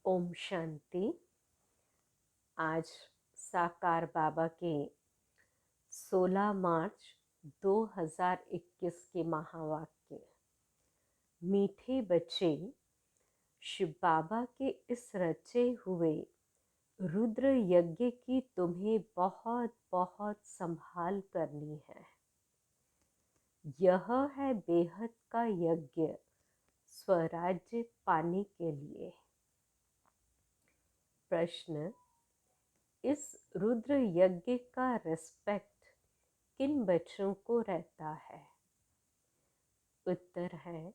ओम शांति। आज साकार बाबा के 16 मार्च 2021 के महावाक्य। मीठे बच्चे, शिव बाबा के इस रचे हुए रुद्र यज्ञ की तुम्हें बहुत बहुत संभाल करनी है। यह है बेहद का यज्ञ स्वराज्य पाने के लिए। प्रश्न: इस रुद्र यज्ञ का रिस्पेक्ट किन बच्चों को रहता है? उत्तर है,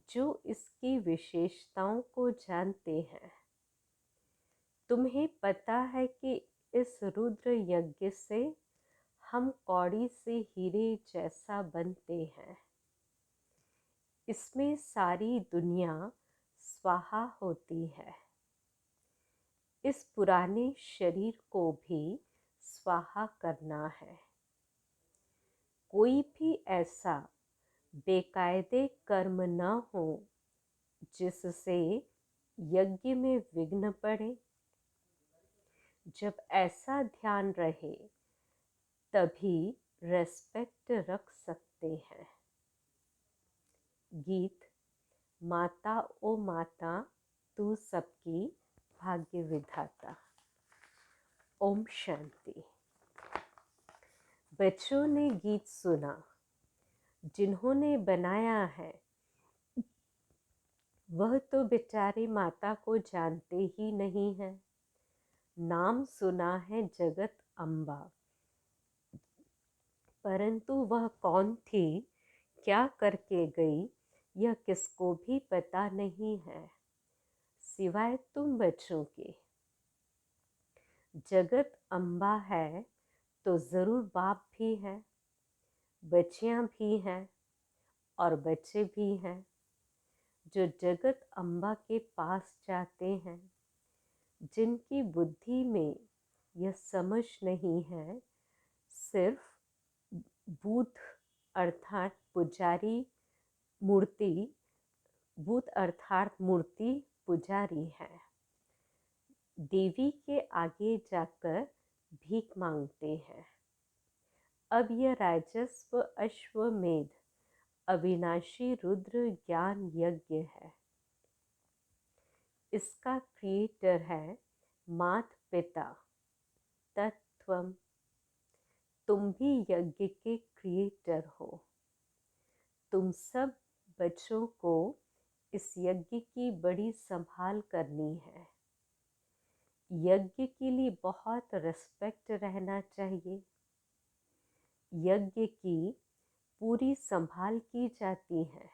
जो इसकी विशेषताओं को जानते हैं। तुम्हें पता है कि इस रुद्र यज्ञ से हम कौड़ी से हीरे जैसा बनते हैं। इसमें सारी दुनिया स्वाहा होती है। इस पुराने शरीर को भी स्वाहा करना है। कोई भी ऐसा बेकायदे कर्म न हो जिससे यज्ञ में विघ्न पड़े। जब ऐसा ध्यान रहे तभी रेस्पेक्ट रख सकते हैं। गीत। माता ओ माता, तू सबकी भाग्य विधाता। ओम शांति। बच्चों ने गीत सुना। जिन्होंने बनाया है वह तो बेचारे माता को जानते ही नहीं है। नाम सुना है जगत अम्बा, परंतु वह कौन थी, क्या करके गई, यह किसको भी पता नहीं है, सिवाय तुम बच्चों के। जगत अम्बा है तो जरूर बाप भी है, बच्चियां भी हैं और बच्चे भी हैं। जो जगत अम्बा के पास जाते हैं, जिनकी बुद्धि में यह समझ नहीं है, सिर्फ भूत अर्थात पुजारी मूर्ति, भूत अर्थात मूर्ति पुजारी है। देवी के आगे जाकर भीख मांगते हैं। अब यह राजस्व अश्वमेध अविनाशी रुद्र ज्ञान यज्ञ है। इसका क्रिएटर है मात पिता तत्वम। तुम भी यज्ञ के क्रिएटर हो। तुम सब बच्चों को इस यज्ञ की बड़ी संभाल करनी है। यज्ञ के लिए बहुत रिस्पेक्ट रहना चाहिए। यज्ञ की पूरी संभाल की जाती है।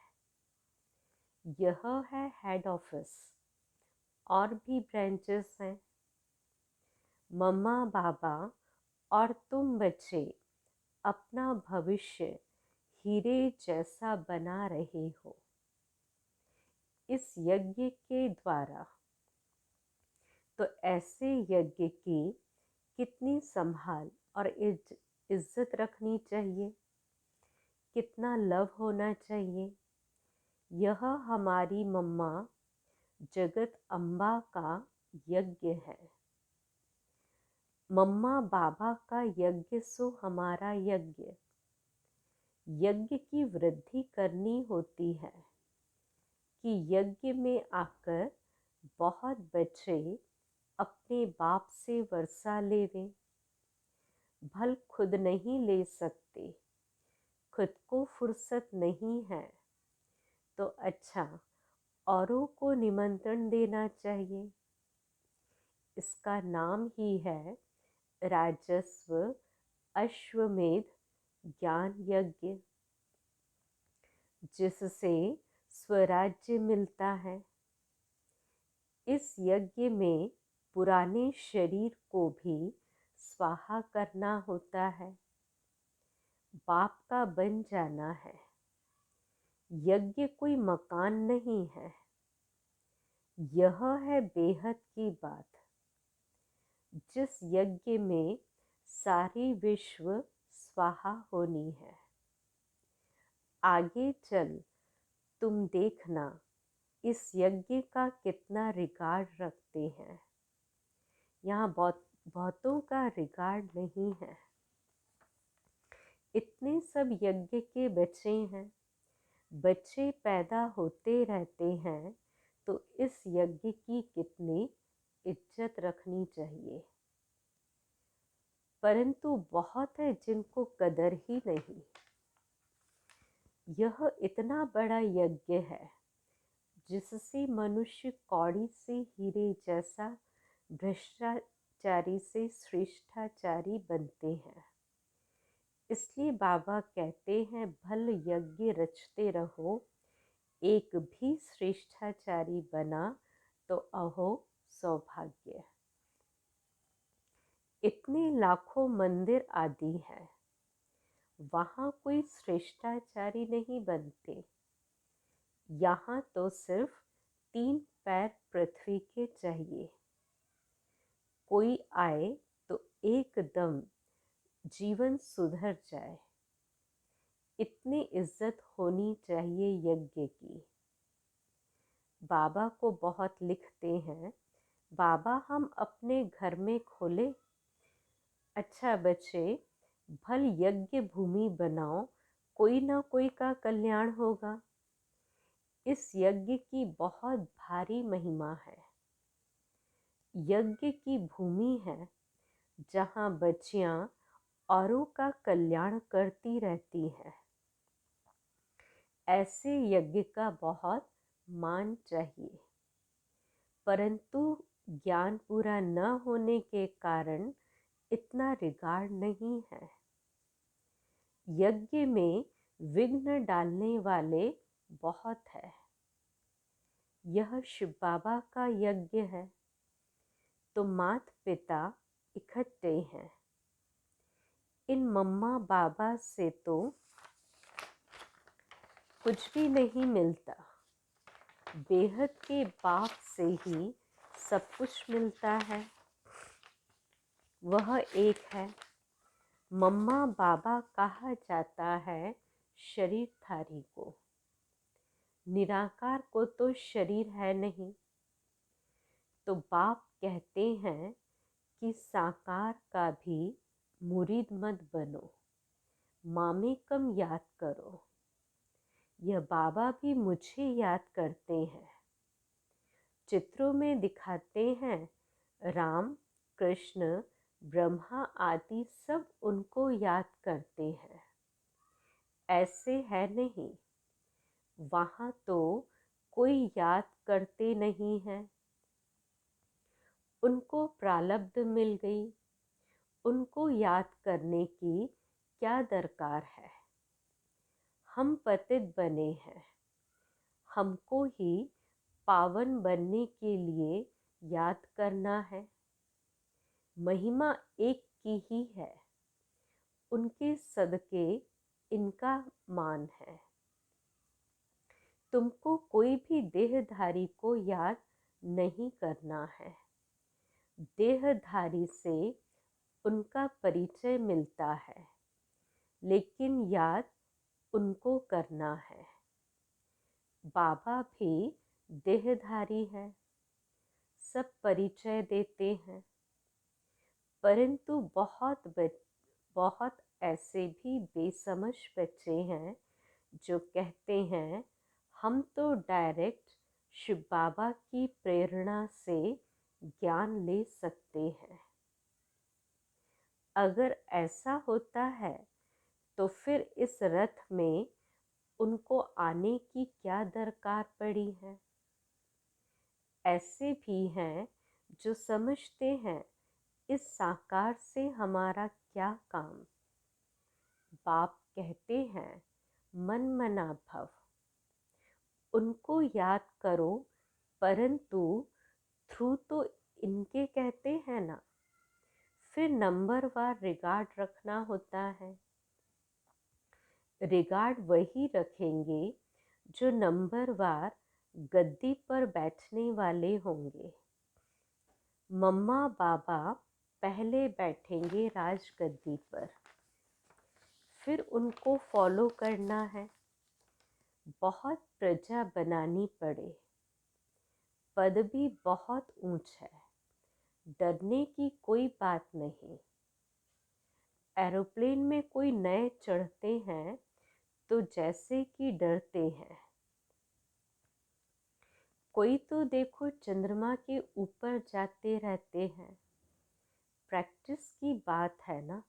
यह है हेड ऑफिस, और भी ब्रांचेस हैं। मम्मा बाबा और तुम बच्चे अपना भविष्य हीरे जैसा बना रहे हो इस यज्ञ के द्वारा। तो ऐसे यज्ञ की कितनी संभाल और इज्जत रखनी चाहिए, कितना लव होना चाहिए। यह हमारी मम्मा जगत अम्बा का यज्ञ है। मम्मा बाबा का यज्ञ सो हमारा यज्ञ। यज्ञ की वृद्धि करनी होती है कि यज्ञ में आकर बहुत बच्चे अपने बाप से वर्षा लेवें। भल खुद नहीं ले सकते, खुद को फुर्सत नहीं है, तो अच्छा औरों को निमंत्रण देना चाहिए। इसका नाम ही है राजस्व अश्वमेध ज्ञान यज्ञ, जिससे स्वराज्य मिलता है। इस यज्ञ में पुराने शरीर को भी स्वाहा करना होता है, बाप का बन जाना है। यज्ञ कोई मकान नहीं है। यह है बेहद की बात, जिस यज्ञ में सारी विश्व स्वाहा होनी है। आगे चल तुम देखना, इस यज्ञ का कितना रिगार्ड रखते हैं। यहाँ बहुतों का रिगार्ड नहीं है। इतने सब यज्ञ के बच्चे हैं, बच्चे पैदा होते रहते हैं, तो इस यज्ञ की कितनी इज्जत रखनी चाहिए। परंतु बहुत है जिनको कदर ही नहीं। यह इतना बड़ा यज्ञ है जिससे मनुष्य कौड़ी से हीरे जैसा, भ्रष्टाचारी से श्रेष्ठाचारी बनते हैं। इसलिए बाबा कहते हैं, भल यज्ञ रचते रहो, एक भी श्रेष्ठाचारी बना तो अहो सौभाग्य। इतने लाखों मंदिर आदि हैं, वहाँ कोई श्रेष्ठाचारी नहीं बनते। यहाँ तो सिर्फ 3 पैर पृथ्वी के चाहिए। कोई आए तो एकदम जीवन सुधर जाए। इतनी इज्जत होनी चाहिए यज्ञ की। बाबा को बहुत लिखते हैं, बाबा हम अपने घर में खोले। अच्छा बच्चे, भल यज्ञ भूमि बनाओ, कोई ना कोई का कल्याण होगा। इस यज्ञ की बहुत भारी महिमा है। यज्ञ की भूमि है जहाँ बच्चियाँ औरों का कल्याण करती रहती हैं। ऐसे यज्ञ का बहुत मान चाहिए। परंतु ज्ञान पूरा न होने के कारण इतना रिगार्ड नहीं है। यज्ञ में विघ्न डालने वाले बहुत है। यह शिव बाबा का यज्ञ है, तो माता पिता इकट्ठे हैं। इन मम्मा बाबा से तो कुछ भी नहीं मिलता, बेहद के बाप से ही सब कुछ मिलता है। वह एक है। मम्मा बाबा कहा जाता है शरीरधारी को। निराकार को तो शरीर है नहीं, तो बाप कहते हैं कि साकार का भी मुरीद मत बनो, मामे कम याद करो। यह बाबा भी मुझे याद करते हैं। चित्रों में दिखाते हैं, राम कृष्ण ब्रह्मा आदि सब उनको याद करते हैं। ऐसे है नहीं, वहाँ तो कोई याद करते नहीं है। उनको प्रारब्ध मिल गई, उनको याद करने की क्या दरकार है। हम पतित बने हैं, हमको ही पावन बनने के लिए याद करना है। महिमा एक की ही है, उनके सदके इनका मान है। तुमको कोई भी देहधारी को याद नहीं करना है। देहधारी से उनका परिचय मिलता है, लेकिन याद उनको करना है। बाबा भी देहधारी है, सब परिचय देते हैं। परंतु बहुत ऐसे भी बेसमझ बच्चे हैं जो कहते हैं, हम तो डायरेक्ट शिव बाबा की प्रेरणा से ज्ञान ले सकते हैं। अगर ऐसा होता है तो फिर इस रथ में उनको आने की क्या दरकार पड़ी है। ऐसे भी हैं जो समझते हैं, इस साकार से हमारा क्या काम। बाप कहते हैं, मन मना भव, उनको याद करो, परंतु थ्रू तो इनके कहते हैं ना। फिर नंबरवार रिगार्ड रखना होता है। रिगार्ड वही रखेंगे जो नंबरवार गद्दी पर बैठने वाले होंगे। मम्मा बाबा पहले बैठेंगे राजगद्दी पर, फिर उनको फॉलो करना है। बहुत प्रजा बनानी पड़े, पद भी बहुत ऊंच है, डरने की कोई बात नहीं। एरोप्लेन में कोई नए चढ़ते हैं तो जैसे कि डरते हैं। कोई तो देखो चंद्रमा के ऊपर जाते रहते हैं। प्रैक्टिस की बात है ना,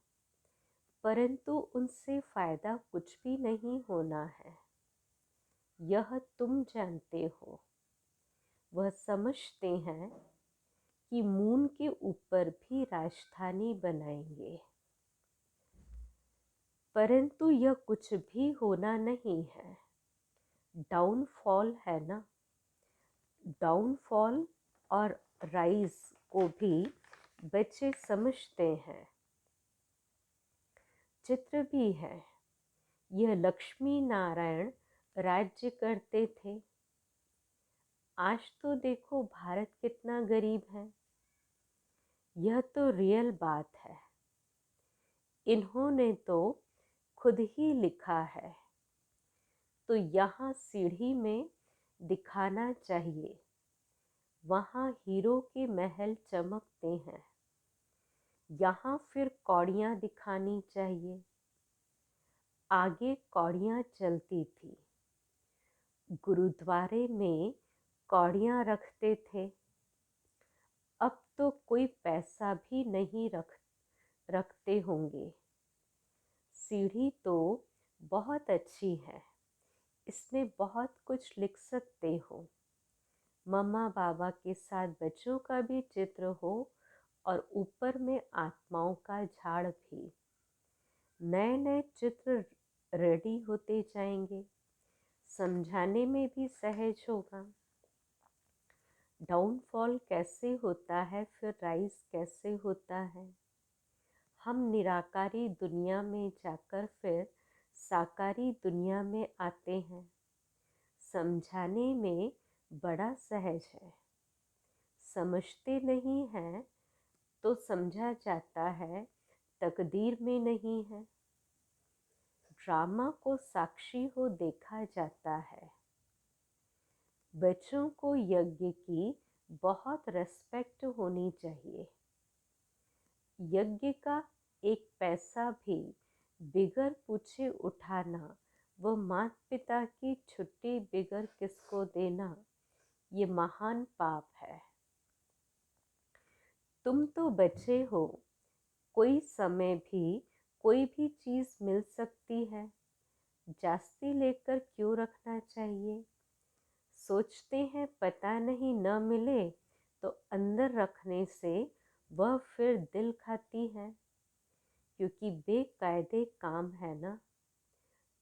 परंतु उनसे फायदा कुछ भी नहीं होना है, यह तुम जानते हो। वह समझते हैं कि मून के ऊपर भी राजधानी बनाएंगे, परंतु यह कुछ भी होना नहीं है। डाउनफॉल है ना, डाउनफॉल और राइज को भी बच्चे समझते हैं। चित्र भी है, यह लक्ष्मी नारायण राज्य करते थे। आज तो देखो भारत कितना गरीब है। यह तो रियल बात है, इन्होंने तो खुद ही लिखा है। तो यहाँ सीढ़ी में दिखाना चाहिए, वहाँ हीरो के महल चमकते हैं। यहाँ फिर कौड़ियाँ दिखानी चाहिए। आगे कौड़ियाँ चलती थी, गुरुद्वारे में कौड़ियाँ रखते थे। अब तो कोई पैसा भी नहीं रखते होंगे। सीढ़ी तो बहुत अच्छी है, इसमें बहुत कुछ लिख सकते हो। मम्मा बाबा के साथ बच्चों का भी चित्र हो और ऊपर में आत्माओं का झाड़ भी। नए नए चित्र रेडी होते जाएंगे, समझाने में भी सहज होगा। डाउनफॉल कैसे होता है, फिर राइज कैसे होता है। हम निराकारी दुनिया में जाकर फिर साकारी दुनिया में आते हैं। समझाने में बड़ा सहज है, समझते नहीं हैं तो समझा जाता है, तकदीर में नहीं है। ड्रामा को साक्षी हो देखा जाता है। बच्चों को यज्ञ की बहुत रेस्पेक्ट होनी चाहिए। यज्ञ का एक पैसा भी बिगर पूछे उठाना व माता पिता की छुट्टी बिगर किसको देना, ये महान पाप है। तुम तो बच्चे हो, कोई समय भी कोई भी चीज़ मिल सकती है, जास्ती लेकर क्यों रखना चाहिए। सोचते हैं पता नहीं न मिले तो अंदर रखने से वह फिर दिल खाती है, क्योंकि बेकायदे काम है ना।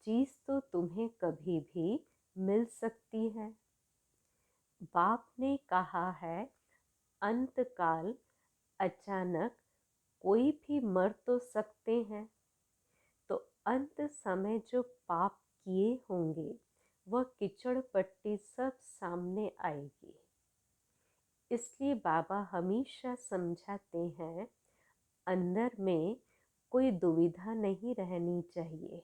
चीज़ तो तुम्हें कभी भी मिल सकती है। बाप ने कहा है अंतकाल अचानक कोई भी मर तो सकते हैं, तो अंत समय जो पाप किए होंगे वह कीचड़ पट्टी सब सामने आएगी। इसलिए बाबा हमेशा समझाते हैं, अंदर में कोई दुविधा नहीं रहनी चाहिए।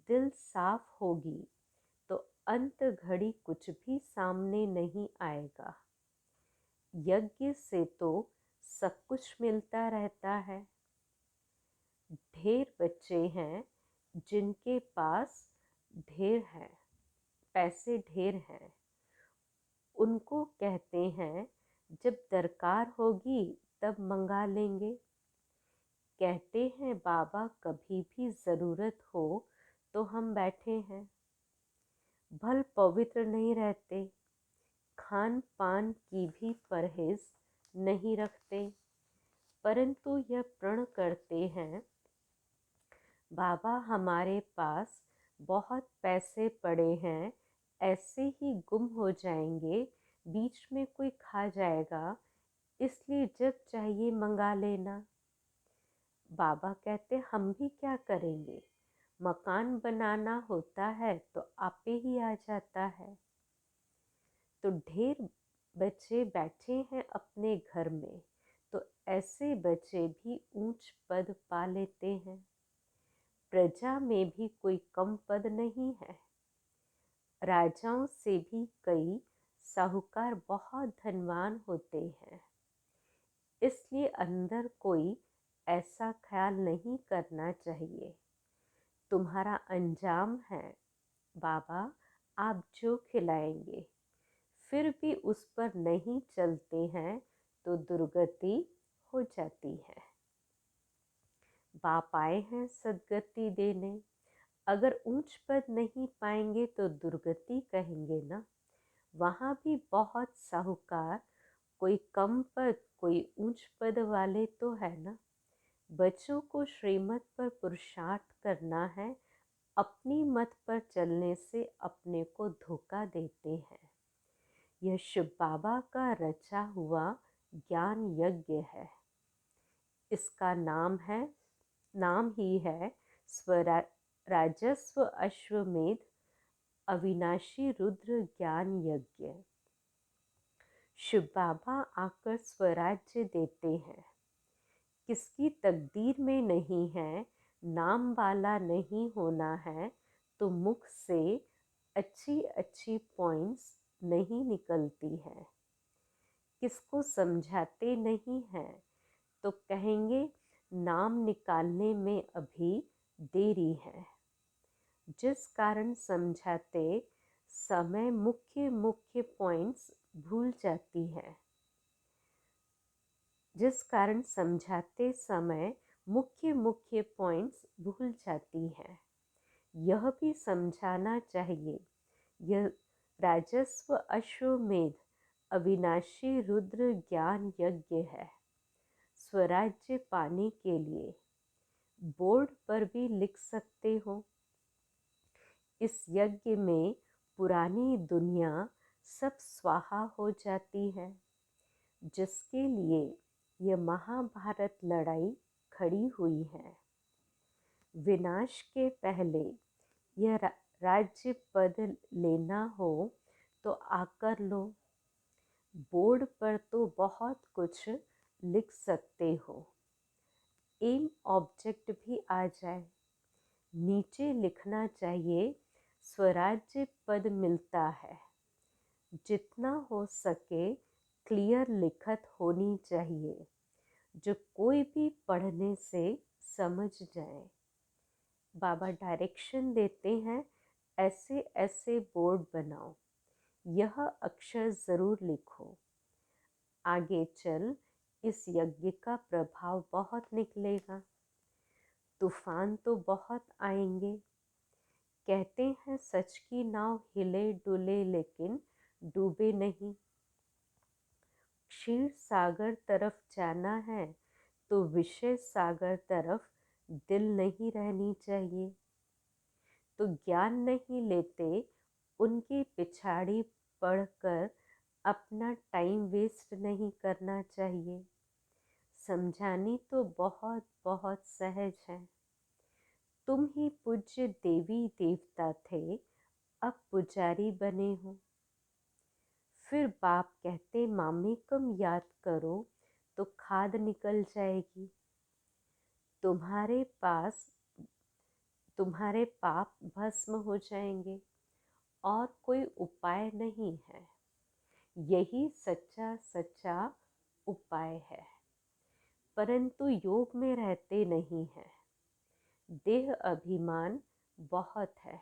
दिल साफ होगी तो अंत घड़ी कुछ भी सामने नहीं आएगा। यज्ञ से तो सब कुछ मिलता रहता है। ढेर बच्चे हैं जिनके पास ढेर है, पैसे ढेर हैं। उनको कहते हैं जब दरकार होगी तब मंगा लेंगे। कहते हैं बाबा कभी भी ज़रूरत हो तो हम बैठे हैं। भल पवित्र नहीं रहते, खान पान की भी परहेज नहीं रखते, परंतु यह प्रण करते हैं बाबा हमारे पास बहुत पैसे पड़े हैं, ऐसे ही गुम हो जाएंगे, बीच में कोई खा जाएगा, इसलिए जब चाहिए मंगा लेना। बाबा कहते हम भी क्या करेंगे, मकान बनाना होता है तो आपे ही आ जाता है। तो ढेर बच्चे बैठे हैं अपने घर में, तो ऐसे बच्चे भी ऊंच पद पा लेते हैं। प्रजा में भी कोई कम पद नहीं है। राजाओं से भी कई साहूकार बहुत धनवान होते हैं, इसलिए अंदर कोई ऐसा ख्याल नहीं करना चाहिए। तुम्हारा अंजाम है बाबा, आप जो खिलाएंगे, फिर भी उस पर नहीं चलते हैं तो दुर्गति हो जाती है। बाप आए हैं सद्गति देने, अगर ऊंच पद नहीं पाएंगे तो दुर्गति कहेंगे ना। वहाँ भी बहुत साहूकार, कोई कम पद कोई ऊंच पद वाले तो है ना। बच्चों को श्रीमत पर पुरुषार्थ करना है, अपनी मत पर चलने से अपने को धोखा देते हैं। यह शिव बाबा का रचा हुआ ज्ञान यज्ञ है। इसका नाम ही है स्वराजस्व अश्वमेध अविनाशी रुद्र ज्ञान यज्ञ। शिव बाबा आकर स्वराज्य देते हैं। किसकी तकदीर में नहीं है, नाम वाला नहीं होना है, तो मुख से अच्छी अच्छी पॉइंट्स नहीं निकलती है। किसको समझाते नहीं हैं तो कहेंगे नाम निकालने में अभी देरी है। जिस कारण समझाते समय मुख्य पॉइंट्स भूल जाती है। जिस कारण समझाते समय मुख्य पॉइंट्स भूल जाती है। यह भी समझाना चाहिए, यह राजस्व अश्वमेध अविनाशी रुद्र ज्ञान यज्ञ है। स्वराज्य पाने के लिए बोर्ड पर भी लिख सकते हो, इस यज्ञ में पुरानी दुनिया सब स्वाहा हो जाती है, जिसके लिए यह महाभारत लड़ाई खड़ी हुई है। विनाश के पहले यह राज्य पद लेना हो तो आकर लो। बोर्ड पर तो बहुत कुछ लिख सकते हो, एम ऑब्जेक्ट भी आ जाए। नीचे लिखना चाहिए स्वराज्य पद मिलता है। जितना हो सके क्लियर लिखत होनी चाहिए, जो कोई भी पढ़ने से समझ जाए। बाबा डायरेक्शन देते हैं, ऐसे ऐसे बोर्ड बनाओ, यह अक्षर ज़रूर लिखो। आगे चल इस यज्ञ का प्रभाव बहुत निकलेगा। तूफान तो बहुत आएंगे। कहते हैं सच की नाव हिले डुले लेकिन डूबे नहीं। क्षीर सागर तरफ जाना है तो विषय सागर तरफ दिल नहीं रहनी चाहिए। तो ज्ञान नहीं लेते, उनकी पिछाड़ी पढ़कर अपना टाइम वेस्ट नहीं करना चाहिए। समझानी तो बहुत बहुत सहज है। तुम ही पूज्य देवी देवता थे, अब पुजारी बने हो। फिर बाप कहते मामेकम याद करो तो खाद निकल जाएगी। तुम्हारे पाप भस्म हो जाएंगे और कोई उपाय नहीं है। यही सच्चा उपाय है, परंतु योग में रहते नहीं हैं। देह अभिमान बहुत है।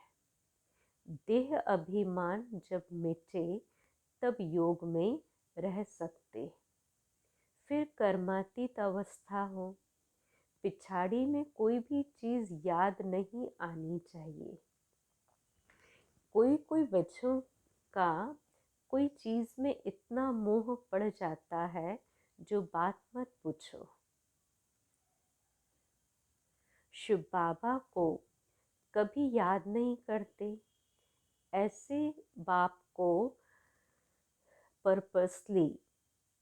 देह अभिमान जब मिटे तब योग में रह सकते। फिर कर्मातीत अवस्था हो। पिछाड़ी में कोई भी चीज़ याद नहीं आनी चाहिए। कोई बच्चों का कोई चीज़ में इतना मोह पड़ जाता है जो बात मत पूछो। शिव बाबा को कभी याद नहीं करते। ऐसे बाप को पर्पसली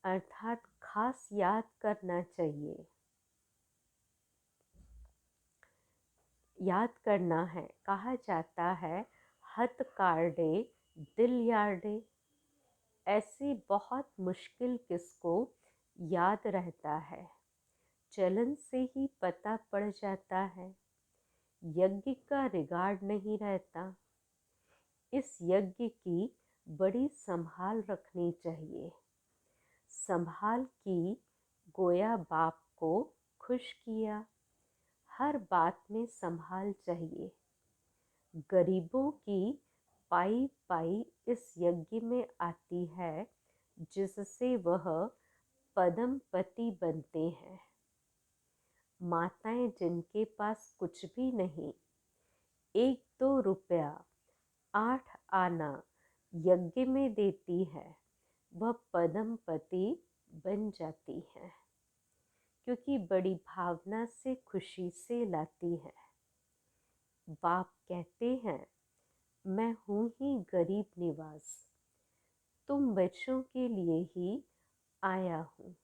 अर्थात खास याद करना चाहिए। याद करना है। कहा जाता है हथ कार्डे दिल यार्डे। ऐसी बहुत मुश्किल किसको याद रहता है, चलन से ही पता पड़ जाता है। यज्ञ का रिगार्ड नहीं रहता। इस यज्ञ की बड़ी संभाल रखनी चाहिए। संभाल की गोया बाप को खुश किया। हर बात में संभाल चाहिए। गरीबों की पाई पाई इस यज्ञ में आती है, जिससे वह पदमपति बनते हैं। माताएं जिनके पास कुछ भी नहीं, 1-2 रुपया 8 आना यज्ञ में देती है, वह पदमपति बन जाती है, क्योंकि बड़ी भावना से खुशी से लाती है। बाप कहते हैं, मैं हूँ ही गरीब निवास, तुम बच्चों के लिए ही आया हूँ।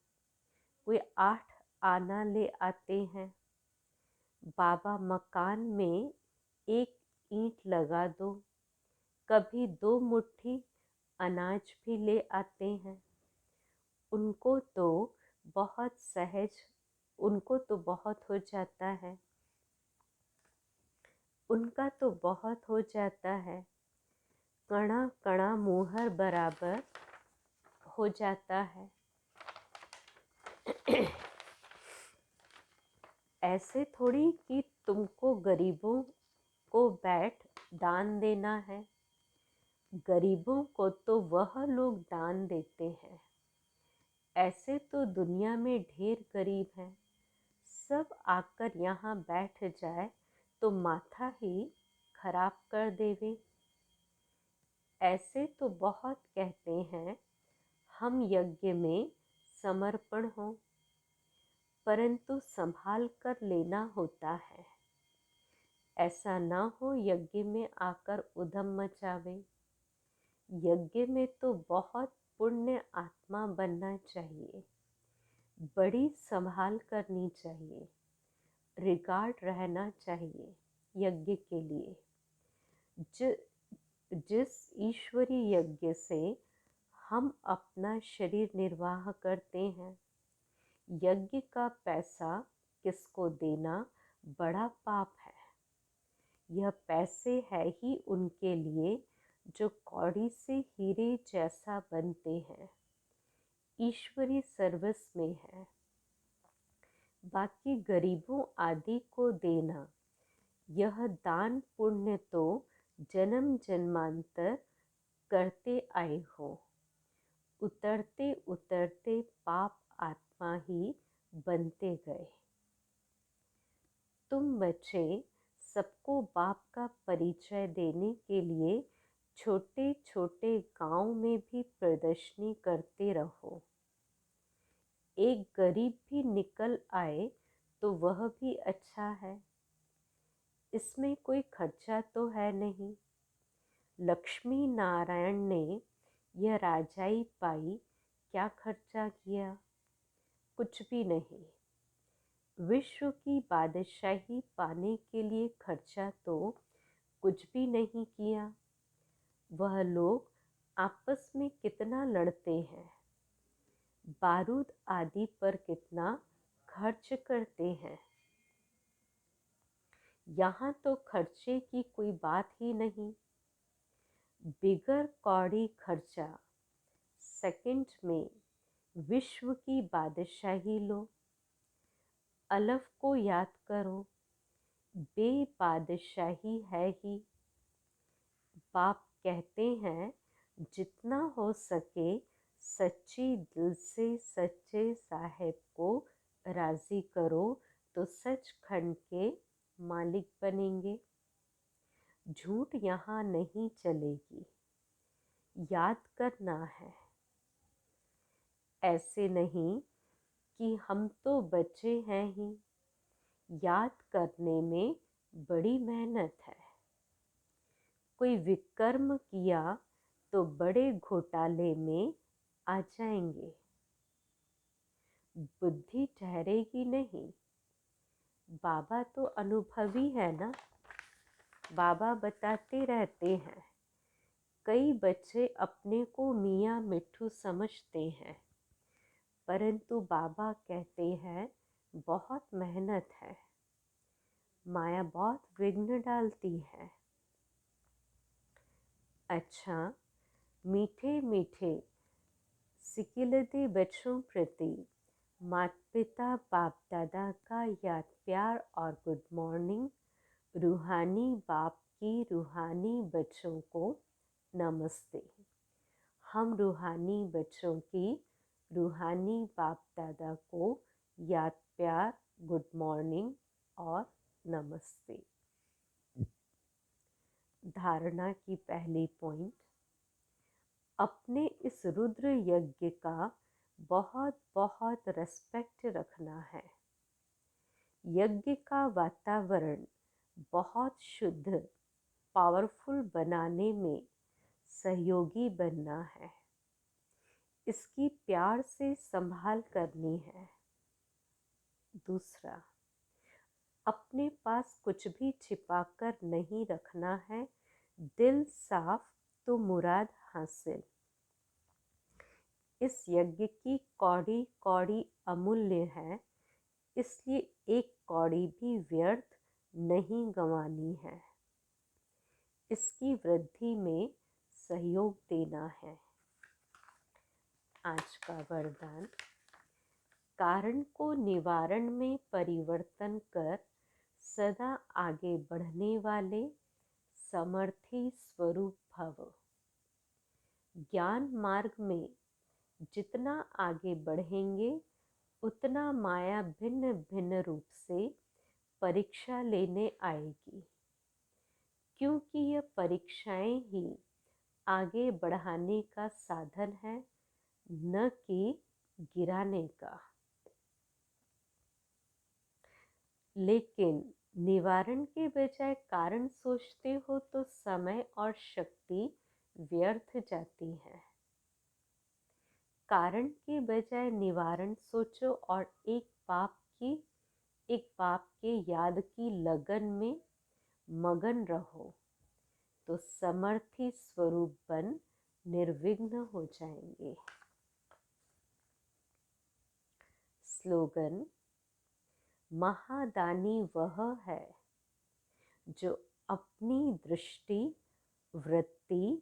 वे 8 आना ले आते हैं। बाबा मकान में 1 ईंट लगा दो, कभी 2 मुट्ठी अनाज भी ले आते हैं। उनको तो बहुत सहज, उनको तो बहुत हो जाता है, उनका तो बहुत हो जाता है। कणा कणा मुहर बराबर हो जाता है। ऐसे थोड़ी कि तुमको गरीबों को बैठ दान देना है। गरीबों को तो वह लोग दान देते हैं। ऐसे तो दुनिया में ढेर गरीब हैं। सब आकर यहाँ बैठ जाए तो माथा ही खराब कर देवे। ऐसे तो बहुत कहते हैं हम यज्ञ में समर्पण हो, परंतु संभाल कर लेना होता है। ऐसा ना हो यज्ञ में आकर उधम मचावे। यज्ञ में तो बहुत पुण्य आत्मा बनना चाहिए, बड़ी संभाल करनी चाहिए, रिगार्ड रहना चाहिए यज्ञ के लिए। जिस ईश्वरी यज्ञ से हम अपना शरीर निर्वाह करते हैं, यज्ञ का पैसा किसको देना बड़ा पाप है। यह पैसे है ही उनके लिए जो कौड़ी से हीरे जैसा बनते हैं, ईश्वरी सर्विस में है। बाकी गरीबों आदि को देना, यह दान पुण्य तो जन्म जन्मांतर करते आए हो। उतरते उतरते पाप आत्मा ही बनते गए। तुम बच्चे सबको बाप का परिचय देने के लिए छोटे छोटे गांव में भी प्रदर्शनी करते रहो। एक गरीब भी निकल आए तो वह भी अच्छा है। इसमें कोई खर्चा तो है नहीं। लक्ष्मी नारायण ने यह राजाई पाई, क्या खर्चा किया? कुछ भी नहीं। विश्व की बादशाही पाने के लिए खर्चा तो कुछ भी नहीं किया। वह लोग आपस में कितना लड़ते हैं, बारूद आदि पर कितना खर्च करते हैं। यहाँ तो खर्चे की कोई बात ही नहीं। बिगर कौड़ी खर्चा सेकंड में विश्व की बादशाही लो। अलफ को याद करो, बेबादशाही है ही। बाप कहते हैं जितना हो सके सच्ची दिल से सच्चे साहेब को राज़ी करो तो सचखंड के मालिक बनेंगे। झूठ यहाँ नहीं चलेगी, याद करना है। ऐसे नहीं कि हम तो बच्चे हैं ही, याद करने में बड़ी मेहनत है। कोई विकर्म किया तो बड़े घोटाले में आ जाएंगे। बुद्धि ठहरेगी नहीं। बाबा तो अनुभवी है ना, बाबा बताते रहते हैं। कई बच्चे अपने को मियाँ मिट्ठू समझते हैं, परंतु बाबा कहते हैं बहुत मेहनत है, माया बहुत विघ्न डालती है। अच्छा, मीठे मीठे सिकिलते बच्चों प्रति माता पिता बाप दादा का याद प्यार और गुड मॉर्निंग। रूहानी बाप की रूहानी बच्चों को नमस्ते। हम रूहानी बच्चों की रूहानी बाप दादा को याद प्यार गुड मॉर्निंग और नमस्ते। धारणा की पहली पॉइंट, अपने इस रुद्र यज्ञ का बहुत बहुत रेस्पेक्ट रखना है। यज्ञ का वातावरण बहुत शुद्ध पावरफुल बनाने में सहयोगी बनना है। इसकी प्यार से संभाल करनी है। दूसरा, अपने पास कुछ भी छिपाकर नहीं रखना है। दिल साफ तो मुराद हासिल। इस यज्ञ की कौड़ी कौड़ी अमूल्य है, इसलिए एक कौड़ी भी व्यर्थ नहीं गंवानी है। इसकी वृद्धि में सहयोग देना है। आज का वरदान, कारण को निवारण में परिवर्तन कर सदा आगे बढ़ने वाले समर्थी स्वरूप भव। ज्ञान मार्ग में जितना आगे बढ़ेंगे उतना माया भिन्न भिन्न रूप से परीक्षा लेने आएगी, क्योंकि यह परीक्षाएं ही आगे बढ़ाने का साधन है, न कि गिराने का। लेकिन निवारण के बजाय कारण सोचते हो तो समय और शक्ति व्यर्थ जाती है। कारण के बजाय निवारण सोचो और एक पाप के याद की लगन में मगन रहो तो समर्थी स्वरूप बन निर्विघ्न हो जाएंगे। स्लोगन, महादानी वह है जो अपनी दृष्टि, वृत्ति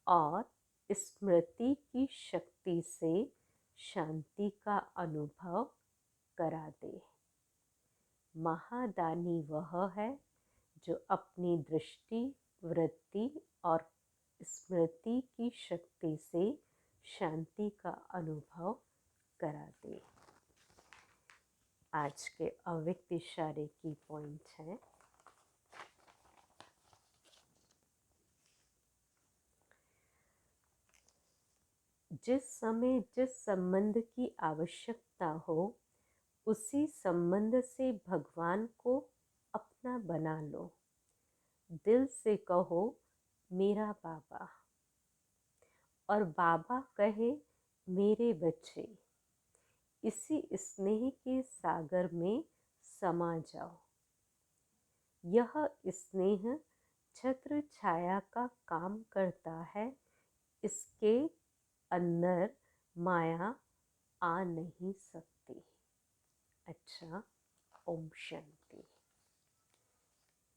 और स्मृति की शक्ति से शांति का अनुभव करा दे। महादानी वह है जो अपनी दृष्टि, वृत्ति और स्मृति की शक्ति से शांति का अनुभव करा दे। आज के अव्यक्त इशारे की पॉइंट है, जिस समय जिस संबंध की आवश्यकता हो उसी संबंध से भगवान को अपना बना लो। दिल से कहो मेरा बाबा, और बाबा कहे मेरे बच्चे। इसी स्नेह के सागर में समा जाओ। यह स्नेह छत्र छाया का काम करता है, इसके अंदर माया आ नहीं सकती। अच्छा, ओम शांति।